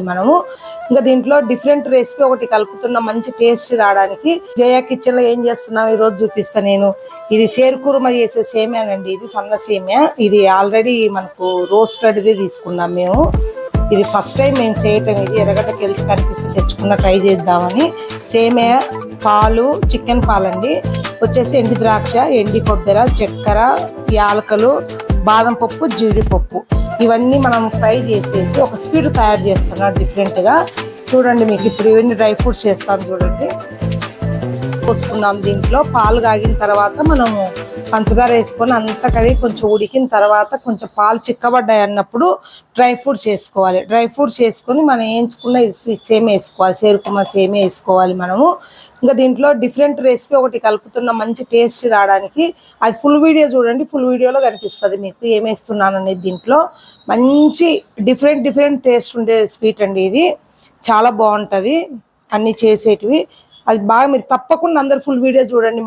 మనము ఇంకా దీంట్లో డిఫరెంట్ రెసిపీ ఒకటి కలుపుతున్న మంచి టేస్ట్ రావడానికి జయ కిచెన్ లో ఏం చేస్తున్నాం ఈ రోజు చూపిస్తా నేను. ఇది సేరుకుర్మ చేసే సేమియానండి. ఇది సన్న సేమియా. ఇది ఆల్రెడీ మనకు రోస్టెడ్ తీసుకున్నాం మేము. ఇది ఫస్ట్ టైం మేము చేయటం. ఇది ఎర్రగడ్డకి వెళ్ళి కనిపిస్తే తెచ్చుకున్న ట్రై చేద్దామని. సేమియా, పాలు, చికెన్ పాలండి, వచ్చేసి ఎండి ద్రాక్ష, ఎండి కొబ్బరి, చక్కెర, యాలకలు, బాదం పప్పు, జీడిపప్పు ఇవన్నీ మనం ఫ్రై చేసేసి ఒక స్వీట్ తయారు చేస్తున్నాం డిఫరెంట్గా. చూడండి, మీకు ఇప్పుడు ఇవన్నీ డ్రై ఫ్రూట్స్ చేస్తాను చూడండి. పోసుకుందాం. దీంట్లో పాలు కాగిన తర్వాత మనము పంచదార వేసుకొని అంతా కడిగి కొంచెం ఉడికిన తర్వాత కొంచెం పాలు చిక్కబడ్డాయి అన్నప్పుడు డ్రై ఫ్రూట్స్ వేసుకోవాలి. డ్రై ఫ్రూట్స్ వేసుకొని మనం వేయించుకున్న సేమ్ వేసుకోవాలి. సేరుకుర్మ సేమే వేసుకోవాలి మనము. ఇంకా దీంట్లో డిఫరెంట్ రెసిపీ ఒకటి కలుపుతున్న మంచి టేస్ట్ రావడానికి. అది ఫుల్ వీడియో చూడండి. ఫుల్ వీడియోలో కనిపిస్తుంది మీకు ఏమేస్తున్నాను అనేది. దీంట్లో మంచి డిఫరెంట్ టేస్ట్ ఉండే స్వీట్ అండి. ఇది చాలా బాగుంటుంది అన్నీ చేసేటివి. అది బాగా మీరు తప్పకుండా అందరు ఫుల్ వీడియో చూడండి.